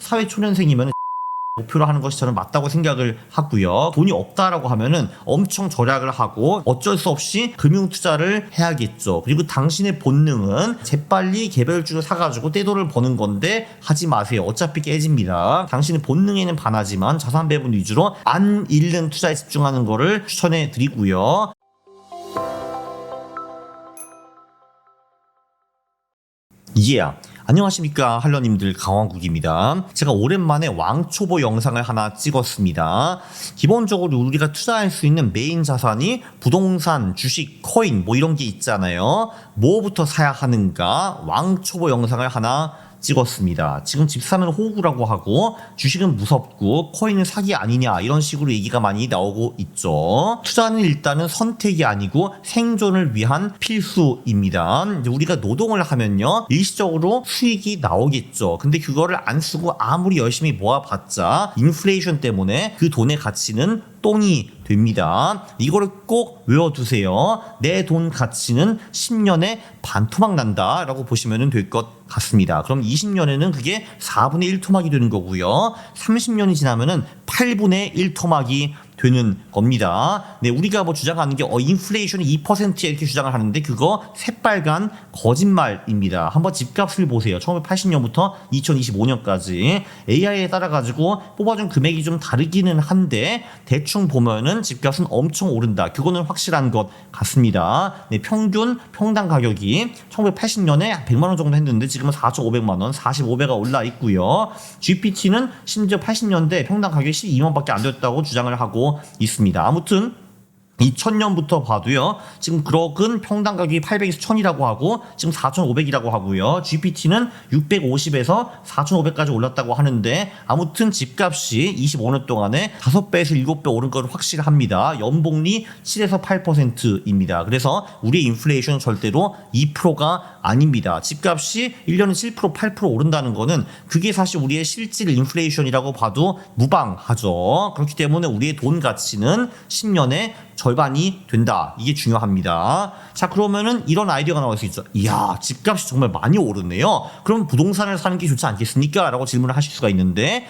사회초년생이면 목표로 하는 것이 저는 맞다고 생각을 하고요. 돈이 없다라고 하면은 엄청 절약을 하고 어쩔 수 없이 금융 투자를 해야겠죠. 그리고 당신의 본능은 재빨리 개별주를 사가지고 떼돈을 버는 건데 하지 마세요. 어차피 깨집니다. 당신의 본능에는 반하지만 자산 배분 위주로 안 잃는 투자에 집중하는 거를 추천해 드리고요. 안녕하십니까 할러님들, 강원국입니다. 제가 오랜만에 왕초보 영상을 하나 찍었습니다. 기본적으로 우리가 투자할 수 있는 메인 자산이 부동산, 주식, 코인 뭐 이런 게 있잖아요. 뭐부터 사야 하는가 왕초보 영상을 하나 찍었습니다. 지금 집 사는 호구라고 하고 주식은 무섭고 코인은 사기 아니냐 이런 식으로 얘기가 많이 나오고 있죠. 투자는 일단은 선택이 아니고 생존을 위한 필수입니다. 우리가 노동을 하면요 일시적으로 수익이 나오겠죠. 근데 그거를 안 쓰고 아무리 열심히 모아봤자 인플레이션 때문에 그 돈의 가치는 똥이 됩니다. 이거를 꼭 외워두세요. 내 돈 가치는 10년에 반토막 난다 라고 보시면 될 것 같습니다. 그럼 20년에는 그게 4분의 1 토막이 되는 거고요. 30년이 지나면은 8분의 1 토막이 되는 겁니다. 네, 우리가 뭐 주장하는 게 인플레이션이 2% 이렇게 주장을 하는데 그거 새빨간 거짓말입니다. 한번 집값을 보세요. 1980년부터 2025년까지 AI에 따라 가지고 뽑아준 금액이 좀 다르기는 한데 대충 보면은 집값은 엄청 오른다. 그거는 확실한 것 같습니다. 네, 평균 평당 가격이 1980년에 100만 원 정도 했는데 지금은 4,500만 원, 45배가 올라 있고요. GPT는 심지어 80년대 평당 가격이 12만 원밖에 안 됐다고 주장을 하고 있습니다. 아무튼 2000년부터 봐도요. 지금 그럭은 평당 가격이 800에서 1000이라고 하고 지금 4500이라고 하고요. GPT는 650에서 4500까지 올랐다고 하는데 아무튼 집값이 25년 동안에 5배에서 7배 오른 건 확실합니다. 연복리 7에서 8%입니다. 그래서 우리의 인플레이션은 절대로 2%가 아닙니다. 집값이 1년에 7%, 8% 오른다는 거는 그게 사실 우리의 실질 인플레이션이라고 봐도 무방하죠. 그렇기 때문에 우리의 돈 가치는 10년에 절반이 된다. 이게 중요합니다. 자, 그러면은 이런 아이디어가 나올 수 있죠. 이야, 집값이 정말 많이 오르네요. 그럼 부동산을 사는 게 좋지 않겠습니까? 라고 질문을 하실 수가 있는데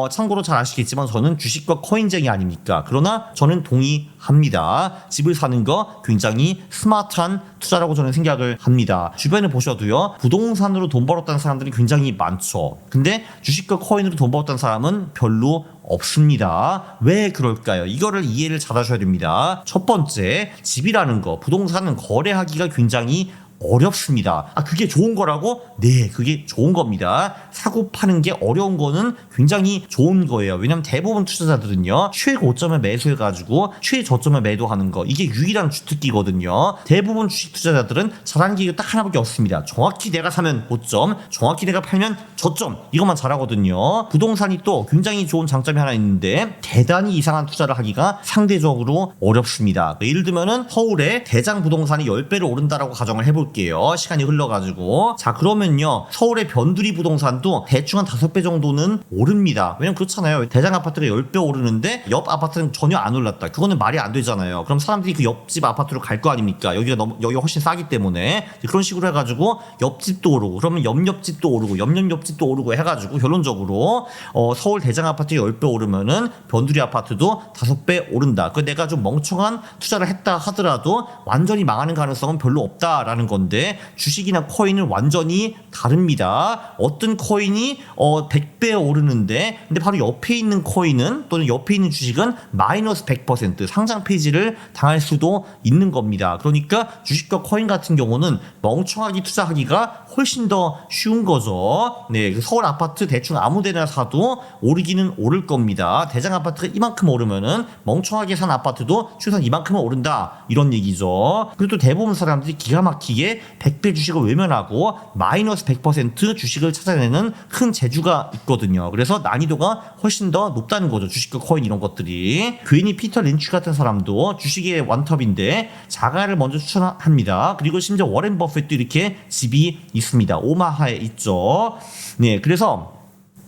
참고로 잘 아시겠지만 저는 주식과 코인쟁이 아닙니까? 그러나 저는 동의합니다. 집을 사는 거 굉장히 스마트한 투자라고 저는 생각을 합니다. 주변에 보셔도요. 부동산으로 돈 벌었다는 사람들이 굉장히 많죠. 근데 주식과 코인으로 돈 벌었다는 사람은 별로 없습니다. 왜 그럴까요? 이거를 이해를 잘 하셔야 됩니다. 첫 번째, 집이라는 거, 부동산은 거래하기가 굉장히 어렵습니다. 그게 좋은 거라고? 네, 그게 좋은 겁니다. 사고 파는 게 어려운 거는 굉장히 좋은 거예요. 왜냐면 대부분 투자자들은요 최고점에 매수해가지고 최저점에 매도하는 거, 이게 유일한 주특기거든요. 대부분 주식 투자자들은 잘하는 게 딱 하나밖에 없습니다. 정확히 내가 사면 고점, 정확히 내가 팔면 저점, 이것만 잘하거든요. 부동산이 또 굉장히 좋은 장점이 하나 있는데 대단히 이상한 투자를 하기가 상대적으로 어렵습니다. 예를 들면은 서울에 대장 부동산이 10배로 오른다라고 가정을 해볼게요. 시간이 흘러가지고. 자, 그러면요 서울의 변두리 부동산도 대충 한 5배 정도는 오릅니다. 왜냐면 그렇잖아요. 대장 아파트가 10배 오르는데 옆 아파트는 전혀 안 올랐다. 그거는 말이 안 되잖아요. 그럼 사람들이 그 옆집 아파트로 갈 거 아닙니까? 여기가 훨씬 싸기 때문에. 그런 식으로 해가지고 옆집도 오르고, 그러면 옆집도 오르고, 옆집도 오르고 해가지고 결론적으로 서울 대장 아파트 10배 오르면은 변두리 아파트도 5배 오른다. 그 내가 좀 멍청한 투자를 했다 하더라도 완전히 망하는 가능성은 별로 없다라는 건데, 주식이나 코인은 완전히 다릅니다. 어떤 코인이 100배 오르는데 근데 바로 옆에 있는 코인은 또는 옆에 있는 주식은 마이너스 100% 상장 폐지를 당할 수도 있는 겁니다. 그러니까 주식과 코인 같은 경우는 멍청하게 투자하기가 훨씬 더 쉬운 거죠. 네, 서울 아파트 대충 아무 데나 사도 오르기는 오를 겁니다. 대장 아파트가 이만큼 오르면은 멍청하게 산 아파트도 최소한 이만큼은 오른다, 이런 얘기죠. 그리고 또 대부분 사람들이 기가 막히게 100배 주식을 외면하고 마이너스 100% 주식을 찾아내는 큰 재주가 있거든요. 그래서 난이도가 훨씬 더 높다는 거죠. 주식과 코인 이런 것들이. 괜히 피터 린치 같은 사람도 주식의 원톱인데 자가를 먼저 추천합니다. 그리고 심지어 워렌 버핏도 이렇게 집이 있습니다. 오마하에 있죠. 네, 그래서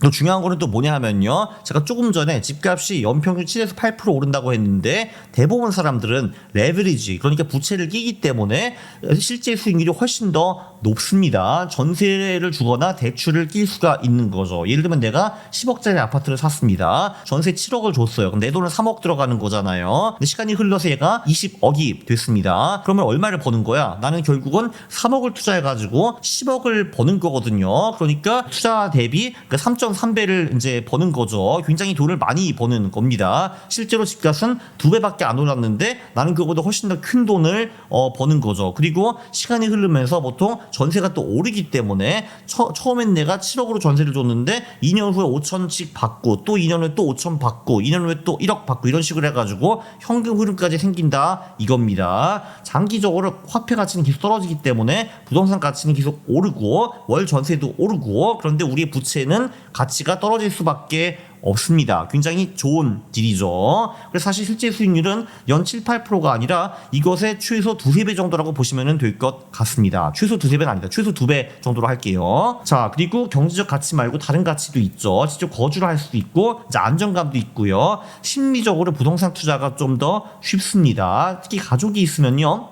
또 중요한 거는 또 뭐냐 하면요. 제가 조금 전에 집값이 연평균 7에서 8% 오른다고 했는데 대부분 사람들은 레버리지, 그러니까 부채를 끼기 때문에 실제 수익률이 훨씬 더 높습니다. 전세를 주거나 대출을 낄 수가 있는 거죠. 예를 들면 내가 10억짜리 아파트를 샀습니다. 전세 7억을 줬어요. 그럼 내 돈은 3억 들어가는 거잖아요. 근데 시간이 흘러서 얘가 20억이 됐습니다. 그러면 얼마를 버는 거야? 나는 결국은 3억을 투자해가지고 10억을 버는 거거든요. 그러니까 투자 대비 3.3배를 이제 버는 거죠. 굉장히 돈을 많이 버는 겁니다. 실제로 집값은 2배밖에 안 올랐는데 나는 그거보다 훨씬 더 큰 돈을 버는 거죠. 그리고 시간이 흐르면서 보통 전세가 또 오르기 때문에 처음엔 내가 7억으로 전세를 줬는데 2년 후에 5천씩 받고 또 2년 후에 또 5천 받고 2년 후에 또 1억 받고 이런 식으로 해가지고 현금 흐름까지 생긴다 이겁니다. 장기적으로 화폐 가치는 계속 떨어지기 때문에 부동산 가치는 계속 오르고 월 전세도 오르고, 그런데 우리의 부채는 가치가 떨어질 수밖에 없습니다. 굉장히 좋은 딜이죠. 그래서 사실 실제 수익률은 연 7, 8%가 아니라 이것의 최소 2~3배 정도라고 보시면 될 것 같습니다. 최소 2~3배는 아니다. 최소 2배 정도로 할게요. 자, 그리고 경제적 가치 말고 다른 가치도 있죠. 직접 거주를 할 수도 있고 이제 안정감도 있고요. 심리적으로 부동산 투자가 좀 더 쉽습니다. 특히 가족이 있으면요.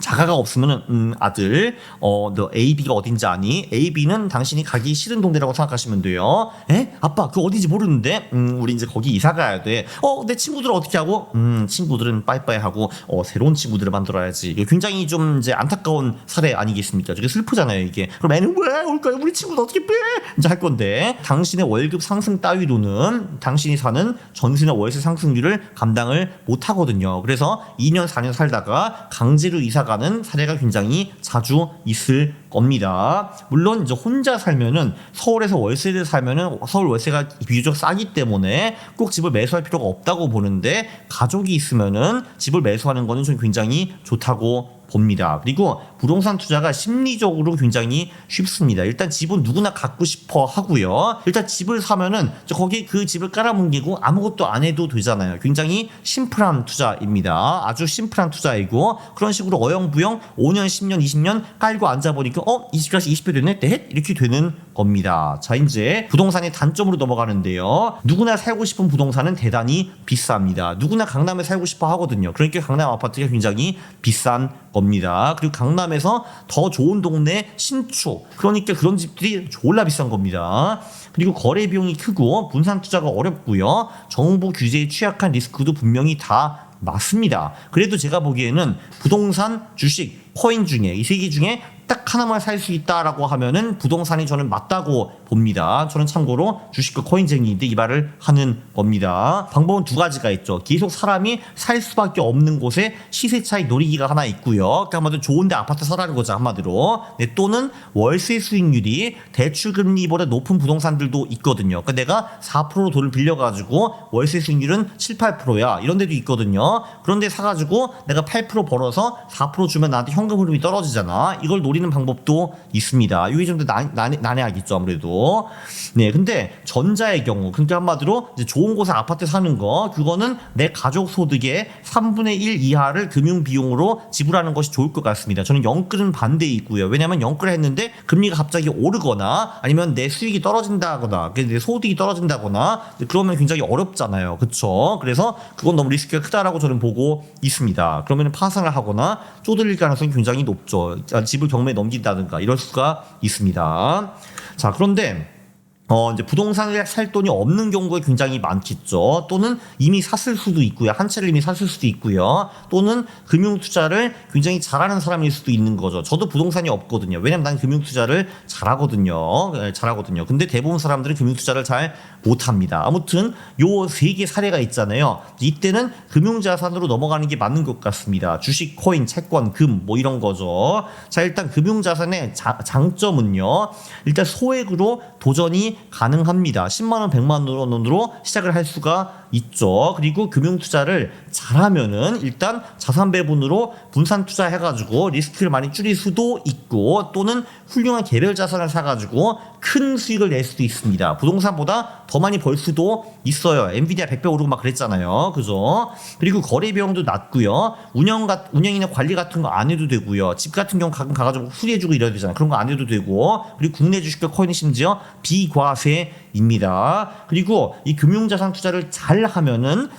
자가가 없으면 아들 너 AB가 어딘지 아니? AB는 당신이 가기 싫은 동네라고 생각하시면 돼요. 에? 아빠 그거 어딘지 모르는데 우리 이제 거기 이사 가야 돼. 내 친구들 어떻게 하고? 친구들은 빠이빠이 하고 새로운 친구들을 만들어야지. 이게 굉장히 좀 이제 안타까운 사례 아니겠습니까? 되게 슬프잖아요 이게. 그럼 애는 왜 올까요? 우리 친구들 어떻게 빼? 이제 할 건데 당신의 월급 상승 따위로는 당신이 사는 전세나 월세 상승률을 감당을 못 하거든요. 그래서 2년 4년 살다가 강제로 이사 가는 사례가 굉장히 자주 있을 겁니다. 물론 이제 혼자 살면은 서울에서 월세를 살면은 서울 월세가 비교적 싸기 때문에 꼭 집을 매수할 필요가 없다고 보는데, 가족이 있으면은 집을 매수하는 거는 좀 굉장히 좋다고 봅니다. 그리고 부동산 투자가 심리적으로 굉장히 쉽습니다. 일단 집은 누구나 갖고 싶어 하고요. 일단 집을 사면은 거기 그 집을 깔아뭉개고 아무것도 안 해도 되잖아요. 굉장히 심플한 투자입니다. 아주 심플한 투자이고, 그런 식으로 어영부영 5년, 10년, 20년 깔고 앉아보니까 이 집값이 20배 됐네? 네? 이렇게 되는 겁니다. 자, 이제 부동산의 단점으로 넘어가는데요. 누구나 살고 싶은 부동산은 대단히 비쌉니다. 누구나 강남에 살고 싶어 하거든요. 그러니까 강남 아파트가 굉장히 비싼 겁니다. 그리고 강남에서 더 좋은 동네 신축, 그러니까 그런 집들이 졸라 비싼 겁니다. 그리고 거래 비용이 크고 분산 투자가 어렵고요. 정부 규제에 취약한 리스크도 분명히 다 맞습니다. 그래도 제가 보기에는 부동산, 주식, 코인 중에 이 세 개 중에 딱 하나만 살 수 있다라고 하면은 부동산이 저는 맞다고 봅니다. 저는 참고로 주식과 코인쟁이인데 이 말을 하는 겁니다. 방법은 두 가지가 있죠. 계속 사람이 살 수밖에 없는 곳에 시세 차익 노리기가 하나 있고요. 그러니까 한마디로 좋은데 아파트 사라는 거죠, 한마디로. 네, 또는 월세 수익률이 대출 금리보다 높은 부동산들도 있거든요. 그러니까 내가 4% 돈을 빌려가지고 월세 수익률은 7, 8%야 이런 데도 있거든요. 그런데 사가지고 내가 8% 벌어서 4% 주면 나한테 현금 흐름이 떨어지잖아. 이걸 노리는 방법도 있습니다. 이게 좀 더 난해하겠죠, 아무래도. 네, 근데 전자의 경우, 그러니까 한마디로 이제 좋은 곳에 아파트 사는 거, 그거는 내 가족 소득의 3분의 1 이하를 금융 비용으로 지불하는 것이 좋을 것 같습니다. 저는 영끌은 반대에 있고요. 왜냐하면 영끌을 했는데 금리가 갑자기 오르거나 아니면 내 수익이 떨어진다거나 내 소득이 떨어진다거나 그러면 굉장히 어렵잖아요. 그렇죠? 그래서 그건 너무 리스크가 크다라고 저는 보고 있습니다. 그러면 파산을 하거나 쪼들릴 가능성이 굉장히 높죠. 집을 경매에 넘긴다든가 이럴 수가 있습니다. 자, 그런데 이제 부동산을 살 돈이 없는 경우가 굉장히 많겠죠. 또는 이미 샀을 수도 있고요. 한 채를 이미 샀을 수도 있고요. 또는 금융투자를 굉장히 잘하는 사람일 수도 있는 거죠. 저도 부동산이 없거든요. 왜냐면 난 금융투자를 잘하거든요. 근데 대부분 사람들은 금융투자를 잘 못합니다. 아무튼 요 세 개 사례가 있잖아요. 이때는 금융자산으로 넘어가는 게 맞는 것 같습니다. 주식, 코인, 채권, 금 뭐 이런 거죠. 자, 일단 금융자산의 장점은요. 일단 소액으로 도전이 가능합니다. 10만 원, 100만 원으로 시작을 할 수가 있죠. 그리고 금융 투자를 잘하면은 일단 자산 배분으로 분산 투자해가지고 리스크를 많이 줄일 수도 있고, 또는 훌륭한 개별 자산을 사가지고 큰 수익을 낼 수도 있습니다. 부동산보다 더 많이 벌 수도 있어요. 엔비디아 100배 오르고 막 그랬잖아요. 그죠? 그리고 거래 비용도 낮고요. 운영이나 관리 같은 거 안 해도 되고요. 집 같은 경우 가끔 가가지고 수리해주고 이래야 되잖아요. 그런 거 안 해도 되고, 그리고 국내 주식과 코인이 심지어 비과세입니다. 그리고 이 금융자산 투자를 잘 하면은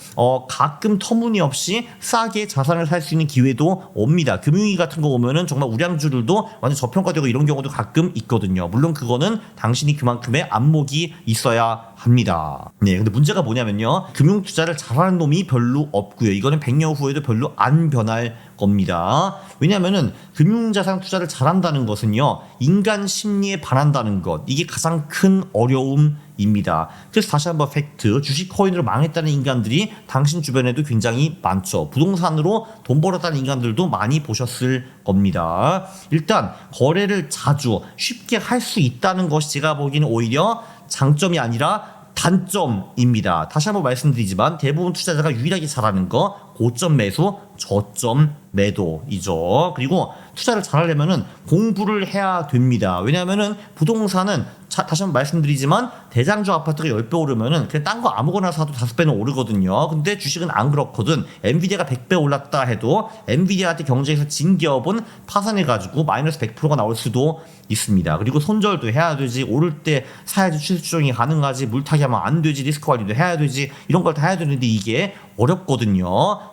가끔 터무니없이 싸게 자산을 살 수 있는 기회도 옵니다. 금융위 같은 거 오면은 정말 우량주들도 완전 저평가되고 이런 경우도 가끔 있거든요. 물론 그거는 당신이 그만큼의 안목이 있어야 합니다. 네, 근데 문제가 뭐냐면요, 금융 투자를 잘하는 놈이 별로 없고요. 이거는 100년 후에도 별로 안 변할 겁니다. 왜냐하면은 금융자산 투자를 잘한다는 것은요, 인간 심리에 반한다는 것, 이게 가장 큰 어려움입니다. 그래서 다시 한번 팩트, 주식 코인으로 망했다는 인간들이 당신 주변에도 굉장히 많죠. 부동산으로 돈 벌었다는 인간들도 많이 보셨을 겁니다. 일단 거래를 자주 쉽게 할 수 있다는 것이 제가 보기에는 오히려 장점이 아니라 단점입니다. 다시 한번 말씀드리지만 대부분 투자자가 유일하게 잘하는 거 고점 매수, 저점 매도이죠. 그리고 투자를 잘하려면은 공부를 해야 됩니다. 왜냐하면은 부동산은 다시 한번 말씀드리지만 대장주 아파트가 10배 오르면은 그냥 딴 거 아무거나 사도 5배는 오르거든요. 근데 주식은 안 그렇거든. 엔비디아가 100배 올랐다 해도 엔비디아한테 경쟁에서 진 기업은 파산해가지고 마이너스 100%가 나올 수도 있습니다. 그리고 손절도 해야 되지, 오를 때 사야지 추세 추종이 가능하지, 물타기 하면 안 되지, 리스크 관리도 해야 되지, 이런 걸 다 해야 되는데 이게 어렵거든요.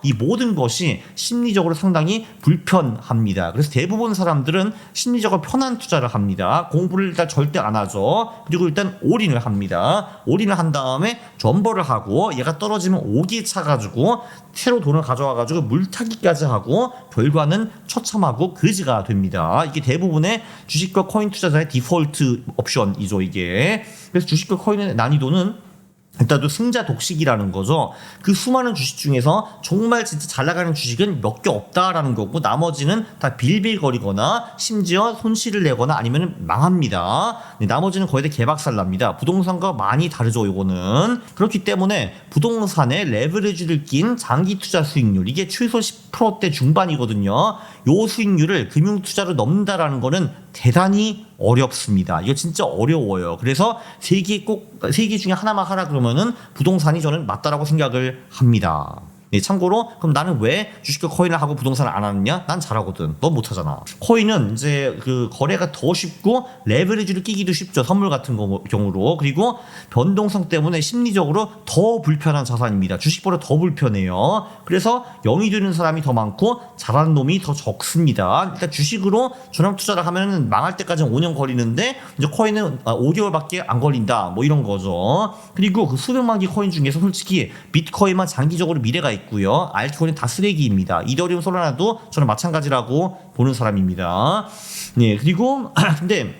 이 모든 것이 심리적으로 상당히 불편합니다. 그래서 대부분 사람들은 심리적으로 편한 투자를 합니다. 공부를 일단 절대 안 하죠. 그리고 일단 올인을 합니다. 올인을 한 다음에 존버를 하고 얘가 떨어지면 오기에 차가지고 새로 돈을 가져와가지고 물타기까지 하고 결과는 처참하고 거지가 됩니다. 이게 대부분의 주식과 코인 투자자의 디폴트 옵션이죠, 이게. 그래서 주식과 코인의 난이도는 일단 또 승자 독식이라는 거죠. 그 수많은 주식 중에서 정말 진짜 잘 나가는 주식은 몇 개 없다라는 거고, 나머지는 다 빌빌거리거나 심지어 손실을 내거나 아니면 망합니다. 네, 나머지는 거의 다 개박살납니다. 부동산과 많이 다르죠, 이거는. 그렇기 때문에 부동산에 레버리지를 낀 장기 투자 수익률, 이게 최소 10%대 중반이거든요. 요 수익률을 금융 투자로 넘는다라는 거는 대단히 어렵습니다. 이거 진짜 어려워요. 그래서 세 개 중에 하나만 하라 그러면은 부동산이 저는 맞다라고 생각을 합니다. 네, 참고로 그럼 나는 왜 주식과 코인을 하고 부동산을 안 하느냐? 난 잘하거든. 넌 못하잖아. 코인은 이제 그 거래가 더 쉽고 레버리지를 끼기도 쉽죠. 선물 같은 경우로. 그리고 변동성 때문에 심리적으로 더 불편한 자산입니다. 주식보다 더 불편해요. 그래서 영이 되는 사람이 더 많고 잘하는 놈이 더 적습니다. 일단 주식으로 전업 투자를 하면 망할 때까지는 5년 걸리는데 이제 코인은 5개월밖에 안 걸린다. 뭐 이런 거죠. 그리고 그 수백만 개 코인 중에서 솔직히 비트코인만 장기적으로 미래가 있고요. 알트코인은 다 쓰레기입니다. 이더리움, 솔라나도 저는 마찬가지라고 보는 사람입니다. 네, 그리고 근데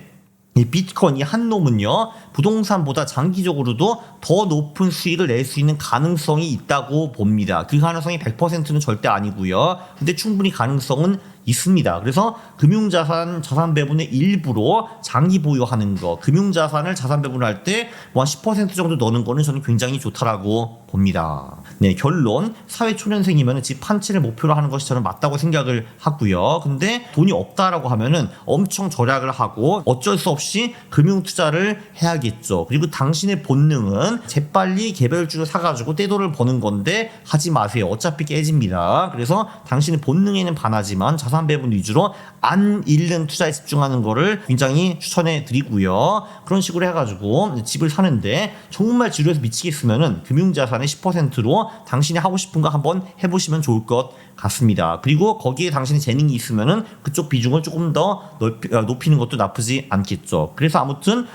이 비트코인 이 한 놈은요, 부동산보다 장기적으로도 더 높은 수익을 낼 수 있는 가능성이 있다고 봅니다. 그 가능성이 100%는 절대 아니고요. 근데 충분히 가능성은 있습니다. 그래서 금융자산 자산 배분의 일부로 장기 보유하는 거, 금융자산을 자산 배분할 때 뭐 한 10% 정도 넣는 거는 저는 굉장히 좋다라고 봅니다. 네, 결론, 사회 초년생이면 집 한 채를 목표로 하는 것이 저는 맞다고 생각을 하고요. 근데 돈이 없다라고 하면은 엄청 절약을 하고 어쩔 수 없이 금융 투자를 해야겠죠. 그리고 당신의 본능은 재빨리 개별주를 사가지고 떼돈을 버는 건데 하지 마세요. 어차피 깨집니다. 그래서 당신의 본능에는 반하지만 자산 배분 위주로 안 잃는 투자에 집중하는 거를 굉장히 추천해 드리고요. 그런 식으로 해가지고 집을 사는데 정말 지루해서 미치겠으면은 금융자산의 10%로 당신이 하고 싶은 거 한번 해보시면 좋을 것 같습니다. 그리고 거기에 당신이 재능이 있으면은 그쪽 비중을 조금 더 높이는 것도 나쁘지 않겠죠. 그래서 아무튼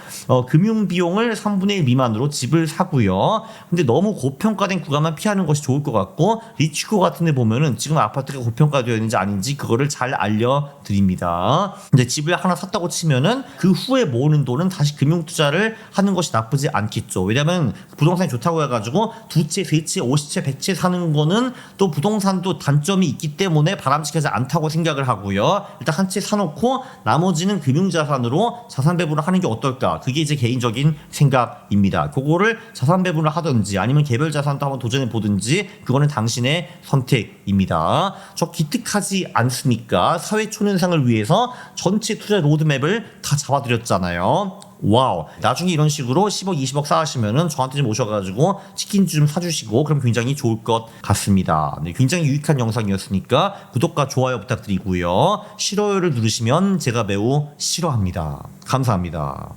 금융 비용을 3분의 1 미만으로 집을 사고요. 근데 너무 고평가된 구간만 피하는 것이 좋을 것 같고, 리치코 같은 데 보면은 지금 아파트가 고평가되어 있는지 아닌지 그거를 잘 알려드립니다. 이제 집을 하나 샀다고 치면은 그 후에 모으는 돈은 다시 금융 투자를 하는 것이 나쁘지 않겠죠. 왜냐면 부동산이 좋다고 해가지고 2채, 3채, 50채, 100채 사는 거는 또 부동산도 단점 장점이 있기 때문에 바람직하지 않다고 생각을 하고요. 일단 한 채 사놓고 나머지는 금융자산으로 자산 배분을 하는 게 어떨까? 그게 이제 개인적인 생각입니다. 그거를 자산 배분을 하든지 아니면 개별 자산도 한번 도전해 보든지 그거는 당신의 선택입니다. 저 기특하지 않습니까? 사회 초년생을 위해서 전체 투자 로드맵을 다 잡아드렸잖아요. 와우. 나중에 이런 식으로 10억, 20억 쌓으시면은 저한테 좀 오셔가지고 치킨 좀 사주시고 그럼 굉장히 좋을 것 같습니다. 네, 굉장히 유익한 영상이었으니까 구독과 좋아요 부탁드리고요. 싫어요를 누르시면 제가 매우 싫어합니다. 감사합니다.